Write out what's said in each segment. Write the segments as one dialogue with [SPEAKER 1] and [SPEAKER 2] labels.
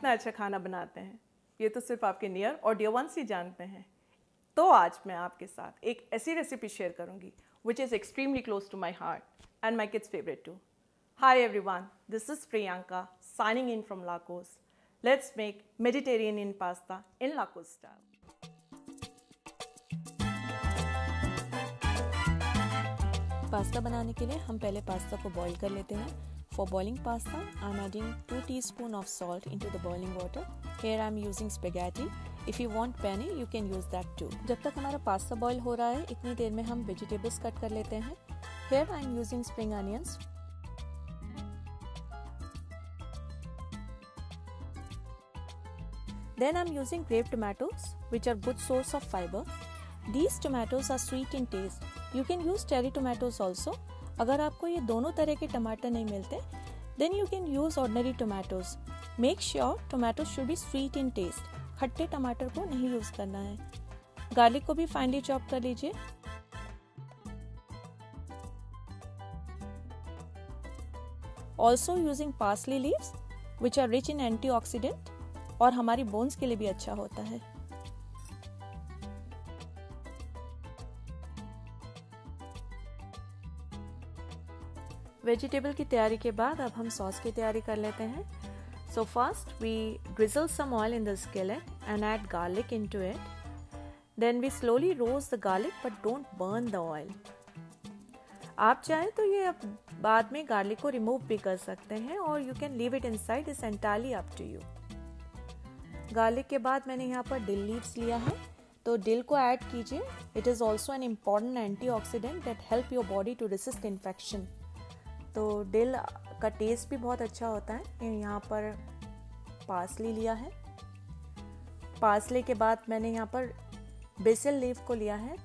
[SPEAKER 1] कितना अच्छा खाना बनाते हैं, ये तो सिर्फ आपके नियर और डियर वंस ही जानते हैं। तो आज मैं आपके साथ एक ऐसी रेसिपी शेयर करूंगी which is extremely close to my heart and my kids favourite too. Hi everyone, this is Priyanka signing in from Lagos. Let's make Mediterranean pasta in Lagos style.
[SPEAKER 2] Pasta बनाने के लिए हम पहले पास्ता को boil कर लेते हैं। For boiling pasta, I'm adding 2 teaspoons of salt into the boiling water. Here I'm using spaghetti. If you want penne, you can use that too. जब तक हमारा पास्ता बॉईल हो रहा है, इतनी देर में हम वेजिटेबल्स कट कर लेते हैं। Here I'm using spring onions. Then I'm using grape tomatoes, which are good source of fiber. These tomatoes are sweet in taste. You can use cherry tomatoes also. अगर आपको ये दोनों तरह के टमाटर नहीं मिलते, then you can use ordinary tomatoes. Make sure tomatoes should be sweet in taste. खट्टे टमाटर को नहीं यूज करना है। गार्लिक को भी फाइनली चॉप कर लीजिए। Also using parsley leaves, which are rich in antioxidant, और हमारी बोन्स के लिए भी अच्छा होता है। वेजिटेबल की तैयारी के बाद अब हम सॉस की तैयारी कर लेते हैं। So first we drizzle some oil in the skillet and add garlic into it. Then we slowly roast the garlic but don't burn the oil. आप चाहें तो ये अब बाद में गार्लिक को रिमूव भी कर सकते हैं और you can leave it inside, is entirely up to you. Garlic के बाद मैंने यहाँ पर डिल लीव्स लिया है, तो डिल को ऐड कीजिए। It is also an important antioxidant that help your body to resist infection. तो डिल का टेस्ट भी बहुत अच्छा होता है। यहाँ पर पार्सली लिया है। पार्सले के बाद मैंने यहाँ पर बेसिल लीफ को लिया है।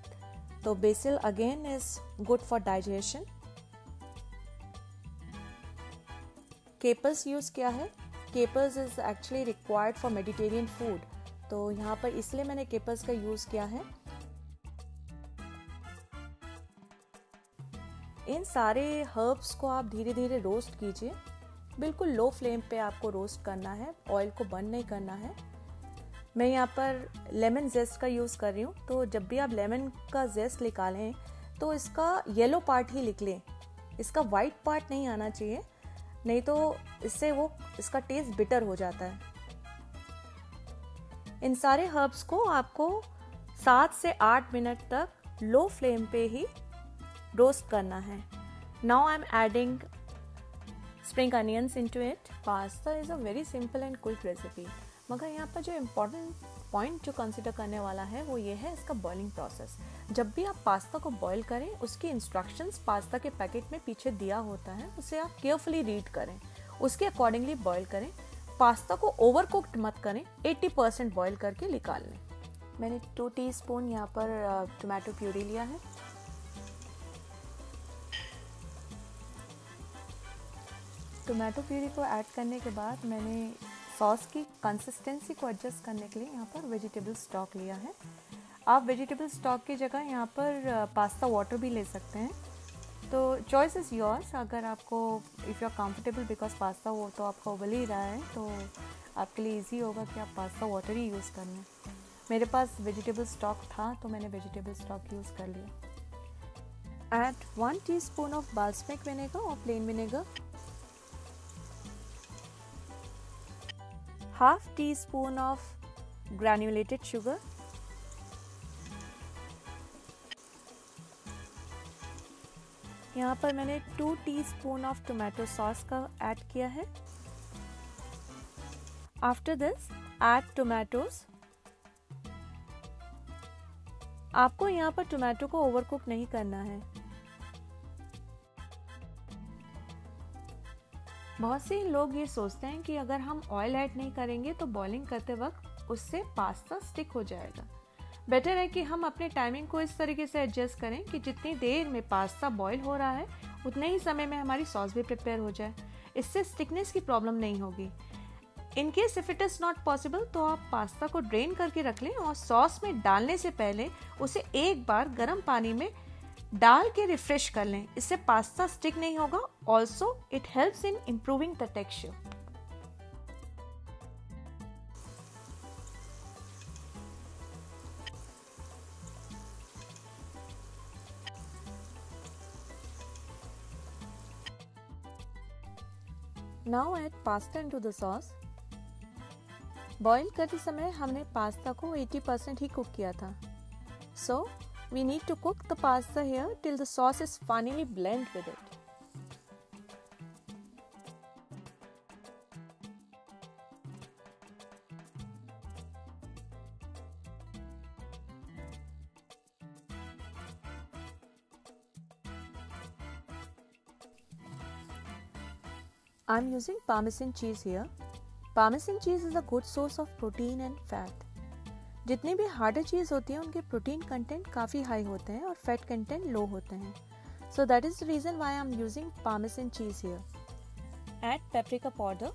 [SPEAKER 2] तो BECIL again is good for digestion. Keepers use किया है। Keepers is actually required for Mediterranean food, तो यहाँ पर इसलिए मैंने केपर्स का यूज किया है। इन सारे हर्ब्स को आप धीरे धीरे रोस्ट कीजिए। बिल्कुल लो फ्लेम पे आपको रोस्ट करना है, ऑयल को बर्न नहीं करना है। मैं यहाँ पर लेमन जेस्ट का यूज़ कर रही हूँ, तो जब भी आप लेमन का जेस्ट निकालें तो इसका येलो पार्ट ही निकले, इसका वाइट पार्ट नहीं आना चाहिए, नहीं तो इससे इसका टेस्ट बिटर हो जाता है। इन सारे हर्ब्स को आपको 7 से 8 मिनट तक लो फ्लेम पे ही रोस्ट करना है। Now I am adding spring onions into it. Pasta is a very simple and quick recipe, मगर यहाँ पर जो इम्पोर्टेंट पॉइंट जो कंसिडर करने वाला है वो ये है इसका बॉइलिंग प्रोसेस। जब भी आप पास्ता को बॉईल करें, उसकी इंस्ट्रक्शंस पास्ता के पैकेट में पीछे दिया होता है, उसे आप केयरफुली रीड करें, उसके अकॉर्डिंगली बॉईल करें। पास्ता को ओवर कुक्ड मत करें, 80% बॉईल करके निकाल लें। मैंने 2 टीस्पून यहाँ पर टोमेटो प्यूरी लिया है। टोमेटो प्यूरी को ऐड करने के बाद मैंने सॉस की कंसिस्टेंसी को एडजस्ट करने के लिए यहाँ पर वेजिटेबल स्टॉक लिया है। आप वेजिटेबल स्टॉक की जगह यहाँ पर पास्ता वाटर भी ले सकते हैं, तो चॉइस इज़ योर्स। अगर आपको if you are comfortable, because pasta वो तो आपका उबल ही रहा है, तो आपके लिए इजी होगा कि आप पास्ता वाटर ही यूज़ कर लें। मेरे पास वेजिटेबल स्टॉक था तो मैंने वेजिटेबल स्टॉक यूज़ कर लिया। Add 1 teaspoon of balsamic vinegar और plain vinegar, half teaspoon of granulated sugar, यहाँ पर मैंने 2 टीस्पून ऑफ टोमेटो सॉस का ऐड किया है। After this add tomatoes. आपको यहाँ पर टोमेटो को ओवरकुक नहीं करना है। बहुत से लोग ये सोचते हैं कि अगर हम ऑयल ऐड नहीं करेंगे तो बॉइलिंग करते वक्त उससे पास्ता स्टिक हो जाएगा। बेटर है कि हम अपने टाइमिंग को इस तरीके से एडजस्ट करें कि जितनी देर में पास्ता बॉईल हो रहा है उतने ही समय में हमारी सॉस भी प्रिपेयर हो जाए। इससे स्टिकनेस की प्रॉब्लम नहीं होगी। In case if it is not possible तो आप पास्ता को ड्रेन करके रख लें और सॉस में डालने से पहले उसे एक बार गर्म पानी में डाल के रिफ्रेश कर लें। इससे पास्ता स्टिक नहीं होगा। Also it helps in improving the texture. Now add pasta into the sauce. Boil करते समय हमने पास्ता को 80% ही कुक किया था. So we need to cook the pasta here till the sauce is finally blend with it. I'm using Parmesan cheese here. Parmesan cheese is a good source of protein and fat. जितनी भी harder चीज़ होती है उनके protein content काफ़ी high होते हैं और fat content लो होते हैं. So that is the reason why I'm using Parmesan cheese here. Add paprika powder.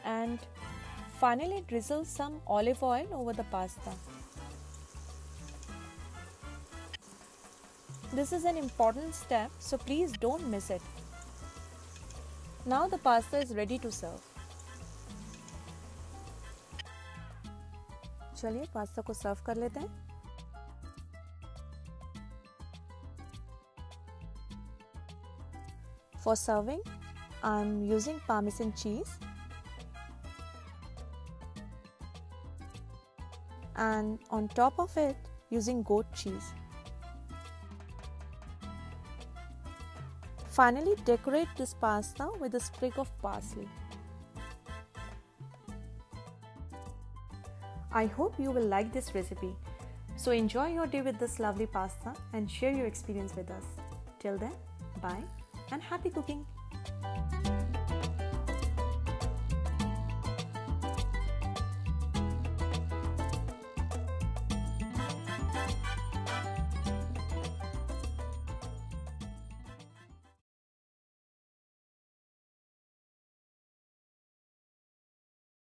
[SPEAKER 2] And finally drizzle some olive oil over the pasta. This is an important step, so please don't miss it. Now the pasta is ready to serve. चलिए pasta को सर्व कर लेते हैं. For serving, I'm using Parmesan cheese and on top of it using goat cheese. Finally, decorate this pasta with a sprig of parsley. I hope you will like this recipe. So enjoy your day with this lovely pasta and share your experience with us. Till then, bye and happy cooking!